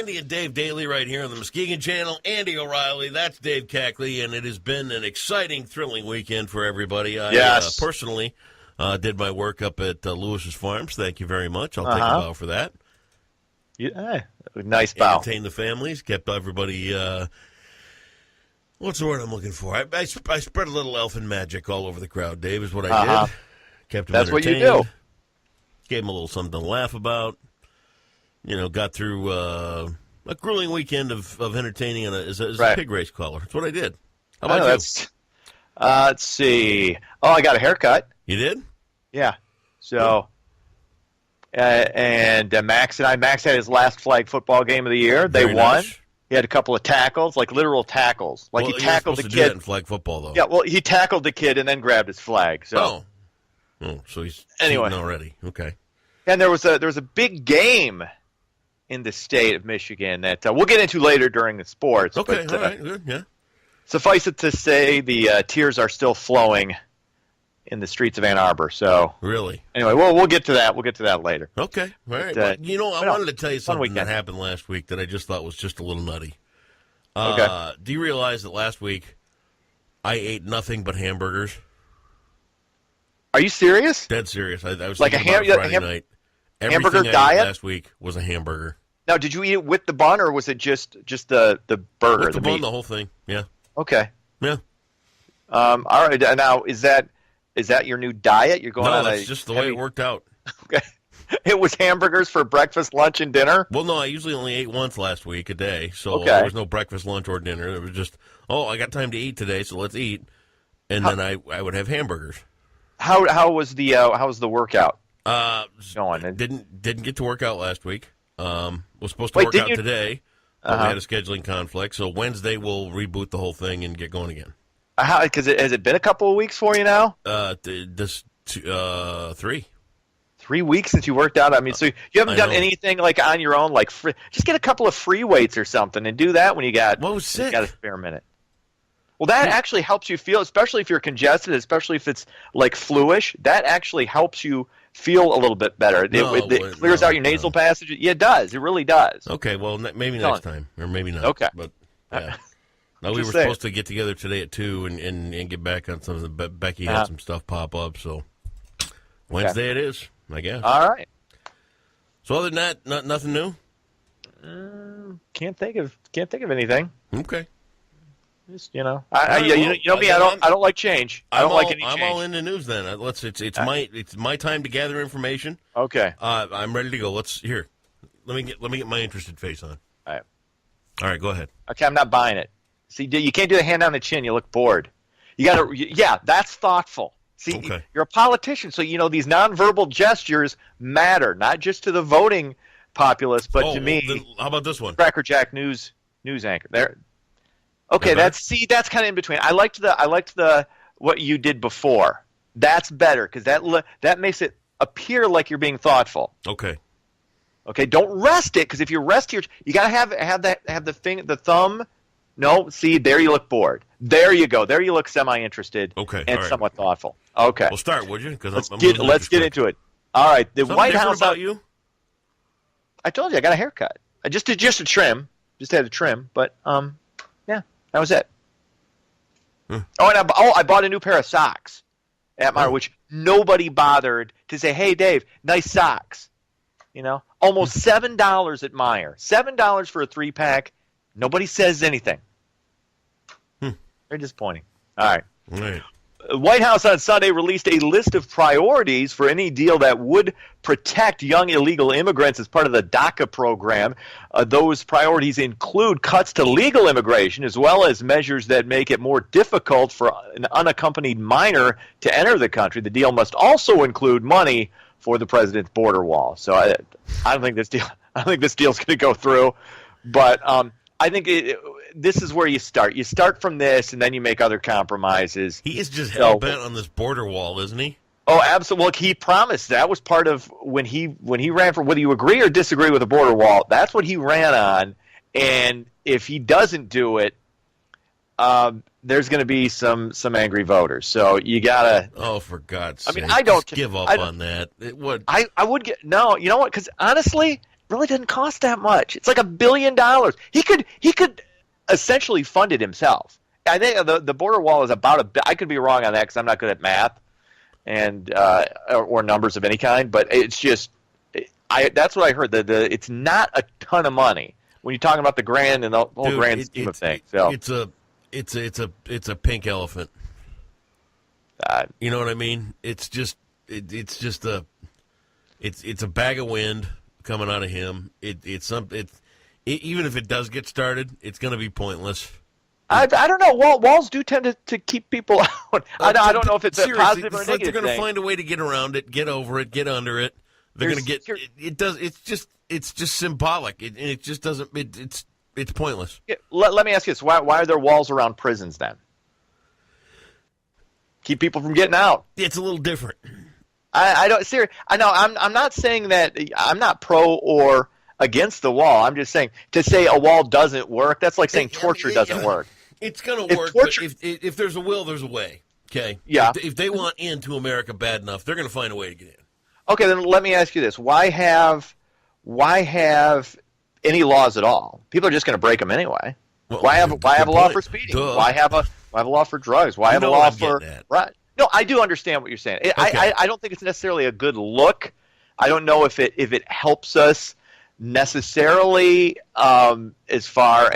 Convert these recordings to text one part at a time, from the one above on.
Andy and Dave Daly right here on the Muskegon Channel. Andy O'Reilly, that's Dave Cackley, and it has been an exciting, thrilling weekend for everybody. I personally did my work up at Lewis's Farms. Thank you very much. I'll take a bow for that. Yeah, nice bow. Entertained the families, kept everybody, what's the word I'm looking for? I spread a little elfin magic all over the crowd, Dave, is what I did. Kept them That's entertained. what you do. Gave them a little something to laugh about. You know, got through a grueling weekend of entertaining as a pig race caller. That's what I did. How about you? Let's see. Oh, I got a haircut. You did? Yeah. So, and Max had his last flag football game of the year. They won. Nice. He had a couple of tackles, like literal tackles. Like he tackled the kid. Do that in flag football, though. Yeah, well, he tackled the kid and then grabbed his flag. So. So he's anyway cheating already. Okay. And there was a big game in the state of Michigan that we'll get into later during the sports. Okay, but, all right, good, yeah. Suffice it to say, the tears are still flowing in the streets of Ann Arbor. So really, anyway, we'll get to that. We'll get to that later. Okay, all right. But, I wanted to tell you something that happened last week that I just thought was just a little nutty. Okay. Do you realize that last week I ate nothing but hamburgers? Are you serious? Dead serious. I was like thinking about Friday night. Hamburger Everything diet? I ate last week was a hamburger. Now, did you eat it with the bun, or was it just the burger? With the bun, meat? the whole thing. Yeah. Okay. Yeah. All right. Now, is that your new diet? You're going on that's just the way it worked out. Okay. It was hamburgers for breakfast, lunch, and dinner? Well, no, I usually only ate once last week a day, so there was no breakfast, lunch, or dinner. It was just, I got time to eat today, so let's eat. And then I would have hamburgers. How was the workout? Going? Didn't get to work out last week. Was supposed to work out today, but we had a scheduling conflict. So Wednesday we'll reboot the whole thing and get going again. Because has it been a couple of weeks for you now? 3. 3 weeks since you worked out. I mean, so you haven't done anything like on your own, like just get a couple of free weights or something and do that when you got a spare minute. Well, that actually helps you feel, especially if you're congested, especially if it's like fluish. That actually helps you feel a little bit better. It clears out your nasal passage. Yeah, it does. It really does. Okay, well, maybe next time, or maybe not. Okay, but yeah. No, we were supposed to get together today at 2 and get back on some of the Becky had some stuff pop up, so Wednesday it is, I guess. All right. So other than that, nothing new. Can't think of anything. Okay. Just, you know me. I don't like change. I don't like any change. I'm all into news then. It's my time to gather information. Okay. I'm ready to go. Let me get my interested face on. All right. Go ahead. Okay, I'm not buying it. See, you can't do the hand on the chin. You look bored. You got to. Yeah, that's thoughtful. See, you're a politician, so these nonverbal gestures matter, not just to the voting populace, but to me. How about this one? Cracker Jack news anchor there. Okay, that's kind of in between. I liked the what you did before. That's better because that makes it appear like you're being thoughtful. Okay. Okay, don't rest it because if you rest here, you gotta have the thumb. No, see, there you look bored. There you go. There you look semi-interested. Okay, and somewhat thoughtful. Okay. Well, start, would you? Because let's get into it. All right, the White House. About you? I told you I got a haircut. I just did a trim. Just had a trim, but yeah, that was it. Oh, and I bought a new pair of socks at Meijer, which nobody bothered to say, "Hey, Dave, nice socks." Almost $7 at Meijer. $7 for a 3-pack. Nobody says anything. Very disappointing. All right. The White House on Sunday released a list of priorities for any deal that would protect young illegal immigrants as part of the DACA program. Those priorities include cuts to legal immigration as well as measures that make it more difficult for an unaccompanied minor to enter the country. The deal must also include money for the president's border wall. So I don't think this deal's going to go through, but I think this is where you start. You start from this, and then you make other compromises. He is just hell-bent on this border wall, isn't he? Oh, absolutely. Well, he promised. That was part of when he ran for, whether you agree or disagree with the border wall, that's what he ran on. And if he doesn't do it, there's going to be some angry voters. So you got to... Oh, for God's sake. I don't... Just give up on that. I would get... No, you know what? Because honestly... really doesn't cost that much. It's like $1 billion. He could essentially fund it himself. I think the border wall is about I could be wrong on that because I'm not good at math and or numbers of any kind, but it's just that's what I heard. It's not a ton of money when you're talking about the grand and the whole grand scheme of things. So it's a pink elephant. You know what I mean? It's just a bag of wind coming out of him. Even if it does get started, it's going to be pointless. I don't know. Walls do tend to keep people out. I don't know if it's a positive or negative. They're going to find a way to get around it, get over it, get under it. They're going to get it. Does it's just symbolic. It just doesn't. It's pointless. Let me ask you this: Why are there walls around prisons then? Keep people from getting out. It's a little different. I don't. Seriously, I know. I'm not saying that. I'm not pro or against the wall. I'm just saying to say a wall doesn't work. That's like saying torture doesn't work. It's going to work. Torture, but if there's a will, there's a way. Okay. Yeah. If they want into America bad enough, they're going to find a way to get in. Okay, then let me ask you this: Why have any laws at all? People are just going to break them anyway. Well, why have a law for speeding? Duh. Why have a law for drugs? Why have a law for right? No, I do understand what you're saying. Okay. I don't think it's necessarily a good look. I don't know if it helps us necessarily as far.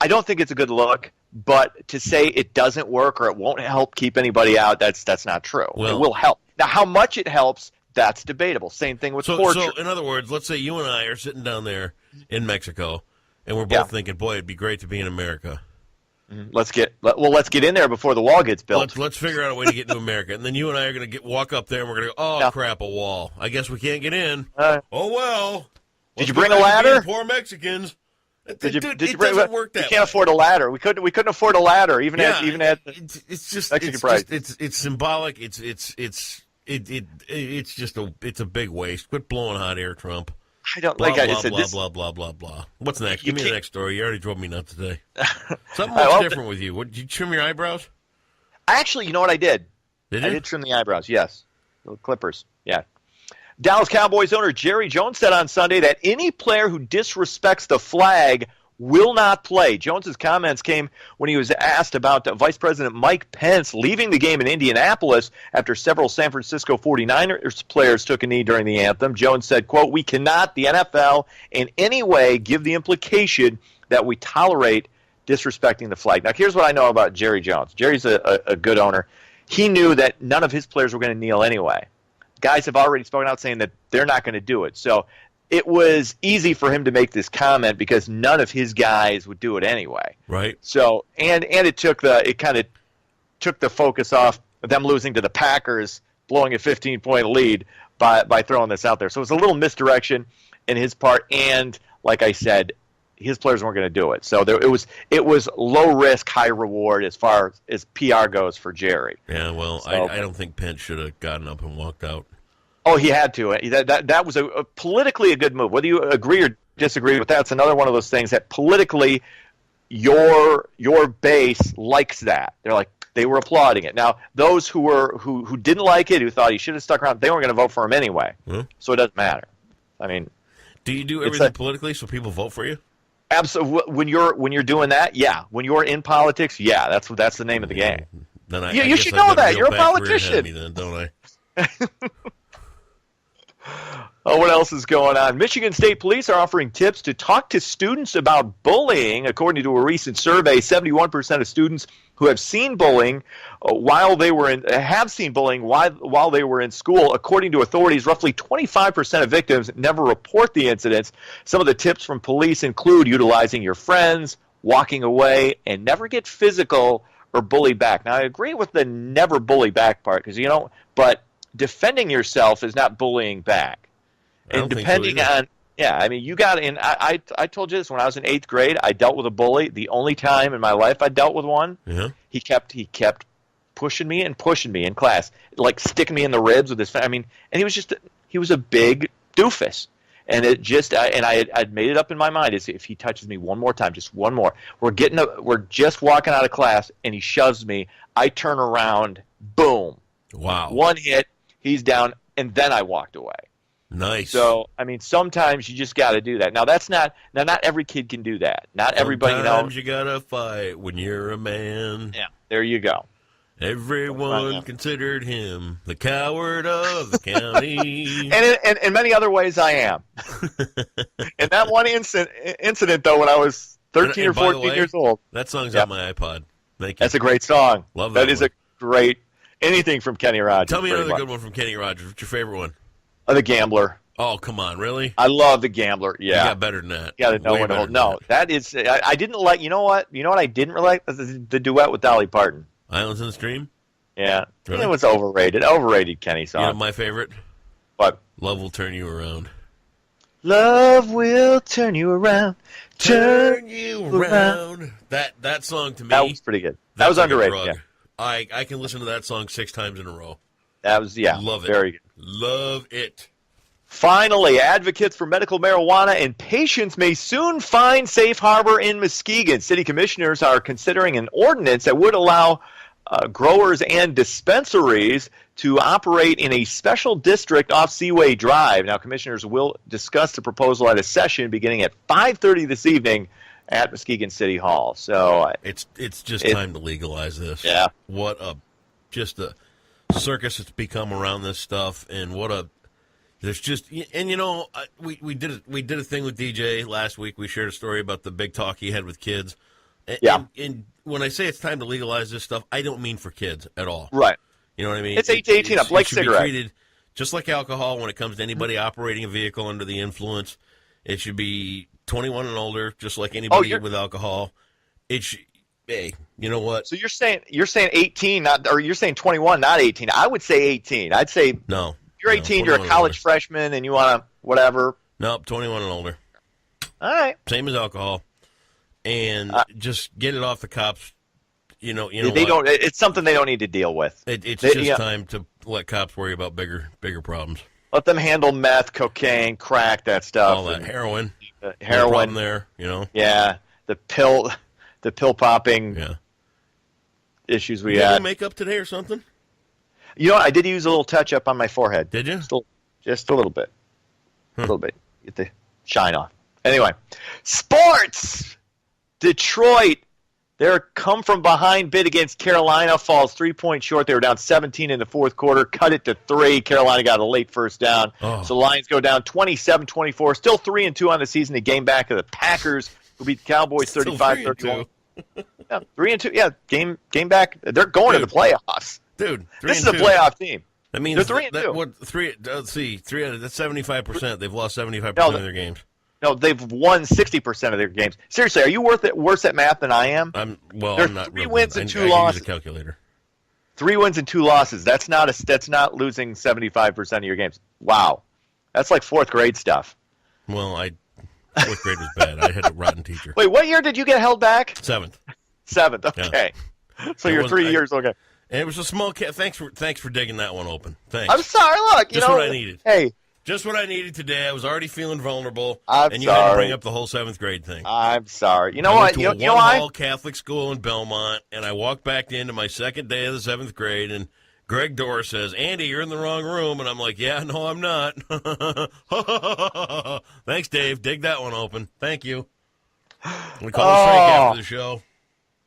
I don't think it's a good look. But to say it doesn't work or it won't help keep anybody out, that's not true. Well, it will help. Now, how much it helps, that's debatable. Same thing with torture. So, in other words, let's say you and I are sitting down there in Mexico, and we're both thinking, boy, it'd be great to be in America. Mm-hmm. Let's get in there before the wall gets built. Let's figure out a way to get into America. And then you and I are going to walk up there, and we're going to go, crap, a wall. I guess we can't get in. Oh, well. Did you bring a ladder? Poor Mexicans. It doesn't work that way. We can't afford a ladder. We couldn't afford a ladder even at it's symbolic. It's a big waste. Quit blowing hot air, Trump. I don't blah, like. Blah, I said blah, this. Blah blah blah blah. What's next? Give me the next story. You already drove me nuts today. Something much different with you. What, did you trim your eyebrows? Actually, you know what I did? Did you? I did trim the eyebrows. Yes, little clippers. Yeah. Dallas Cowboys owner Jerry Jones said on Sunday that any player who disrespects the flag will not play. Jones's comments came when he was asked about Vice President Mike Pence leaving the game in Indianapolis after several San Francisco 49ers players took a knee during the anthem. Jones said, quote, "We cannot, the NFL, in any way give the implication that we tolerate disrespecting the flag." Now, here's what I know about Jerry Jones. Jerry's a good owner. He knew that none of his players were going to kneel anyway. Guys have already spoken out saying that they're not going to do it. So it was easy for him to make this comment because none of his guys would do it anyway. Right. So and it kind of took the focus off of them losing to the Packers, blowing a 15-point lead by throwing this out there. So it was a little misdirection in his part, and like I said, his players weren't going to do it. So it was low risk, high reward as far as PR goes for Jerry. Yeah, well, so, I don't think Pence should have gotten up and walked out. Oh, he had to. That was a politically a good move. Whether you agree or disagree with that, it's another one of those things that politically your base likes that. They're like, they were applauding it. Now, those who didn't like it, who thought he should have stuck around, they weren't going to vote for him anyway. So it doesn't matter. I mean, do you do everything politically so people vote for you? Absolutely. When you're doing that, yeah. When you're in politics, yeah. That's the name of the game. Then you should know that. You're a politician. Me then, don't I? Oh, what else is going on? Michigan State Police are offering tips to talk to students about bullying. According to a recent survey, 71% of students who have seen bullying while they were in school. According to authorities, roughly 25% of victims never report the incidents. Some of the tips from police include utilizing your friends, walking away, and never get physical or bully back. Now, I agree with the never bully back part because but defending yourself is not bullying back. And depending on, I mean, you got, and I told you this when I was in 8th grade, I dealt with a bully. The only time in my life I dealt with one, he kept pushing me in class, like sticking me in the ribs with his, and he was a big doofus. And it just, I'd made it up in my mind, is if he touches me one more time, just one more, we're just walking out of class, and he shoves me, I turn around, boom. Wow. One hit, he's down, and then I walked away. Nice. So, I mean, sometimes you just got to do that. Now, not every kid can do that. Not everybody, Sometimes you got to fight when you're a man. Yeah, there you go. Everyone considered him the coward of the county. And in many other ways, I am. In that one incident, though, when I was 13 or 14 years old. That song's on my iPod. Thank you. That's a great song. Love that. That is a great anything from Kenny Rogers. Tell me another good one from Kenny Rogers. What's your favorite one? The Gambler. Oh, come on, really? I love The Gambler. Yeah, you got better than that. You got to know when to hold. No, that is. I didn't like. You know what? I didn't really like the duet with Dolly Parton. Islands in the Stream. Yeah, really? It was overrated. Overrated Kenny song. You know my favorite? What? Love Will Turn You Around. Love will turn you around. Turn you around. That song to me. That was pretty good. That was underrated. Yeah. I can listen to that song 6 times in a row. That was Love it. Very good. Love it. Finally, advocates for medical marijuana and patients may soon find safe harbor in Muskegon. City commissioners are considering an ordinance that would allow growers and dispensaries to operate in a special district off Seaway Drive. Now, commissioners will discuss the proposal at a session beginning at 5:30 this evening at Muskegon City Hall. So it's just time to legalize this. Yeah. What a circus it's become around this stuff, and there's just, and we did a thing with DJ last week. We shared a story about the big talk he had with kids. And when I say it's time to legalize this stuff, I don't mean for kids at all. Right. You know what I mean? It's 18 up, like cigarettes. It should be treated just like alcohol when it comes to anybody operating a vehicle under the influence. It should be 21 and older, just like anybody with alcohol. It should. Hey, you know what? So you're saying 18, or you're saying 21, not 18. I would say 18. I'd say no. If you're 18, you're a college freshman, and you want to whatever. Nope, 21 and older. All right. Same as alcohol. And just get it off the cops. They don't. It's something they don't need to deal with. It's just time to let cops worry about bigger problems. Let them handle meth, cocaine, crack, that stuff. All that heroin. Heroin. No problem there. Yeah, the pill popping. Yeah. Issues we had. had. Any makeup today or something? I did use a little touch up on my forehead. Did you? Just a little bit. A little bit. Get the shine off. Anyway, sports. Detroit, their come-from-behind bid against Carolina falls 3 points short. They were down 17 in the fourth quarter, cut it to 3. Carolina got a late first down. So the Lions go down 27-24. Still 3-2 on the season. They game back to the Packers, who beat the Cowboys 35-31. Yeah, 3-2. Yeah, game back. They're going to the playoffs. Dude, this is a playoff team. That means they're 3-2. Let's see, that's 75%. They've lost 75% of their games. No, they've won 60% of their games. Seriously, are you worse at math than I am? I'm not. 3 wins and 2 losses. losses. Use a calculator. 3 wins and 2 losses. That's not losing 75% of your games. Wow, that's like 4th grade stuff. Well, 4th grade was bad. I had a rotten teacher. Wait, what year did you get held back? 7th. 7th. Okay, yeah. So you're 3 years okay. And it was a small cat. Thanks for digging that one open. Thanks. I'm sorry. Look, just what I needed. Hey. Just what I needed today. I was already feeling vulnerable, and you had to bring up the whole 7th grade thing. I'm sorry. You know I what? Went to a one-hall Catholic school in Belmont, and I walked back into my second day of the 7th grade, and Greg Dorr says, "Andy, you're in the wrong room," and I'm like, "Yeah, no, I'm not." Thanks, Dave. Dig that one open. Thank you. We call it strike after the show.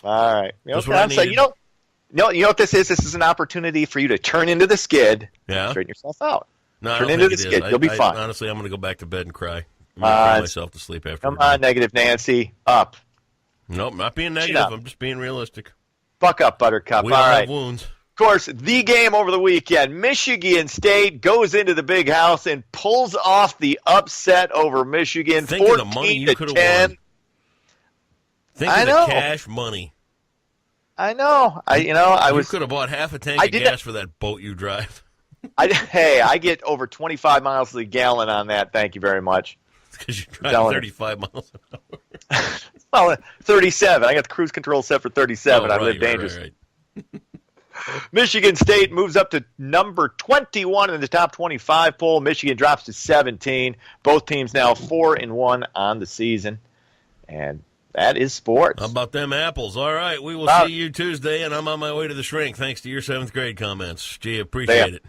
All right. That's what I needed. You know what this is? This is an opportunity for you to turn into the skid. Yeah. Straighten yourself out. No, turn into the skid. You'll be fine. Honestly, I'm going to go back to bed and cry. I'm going to cry myself to sleep after. Come on, negative Nancy. Up. Nope, not being negative. I'm just being realistic. Buck up, Buttercup. We all have wounds. Of course, the game over the weekend. Michigan State goes into the big house and pulls off the upset over Michigan. Think of the money you could have won. Think of the cash money. I know. You could have bought half a tank of gas for that boat you drive. I get over 25 miles a gallon on that. Thank you very much. Because you drive 35 miles an hour. Well, 37. I got the cruise control set for 37. I live dangerously. Right. Michigan State moves up to number 21 in the top 25 poll. Michigan drops to 17. Both teams now 4-1 on the season. And that is sports. How about them apples? All right, we will see you Tuesday, and I'm on my way to the shrink thanks to your 7th grade comments. Gee, appreciate it.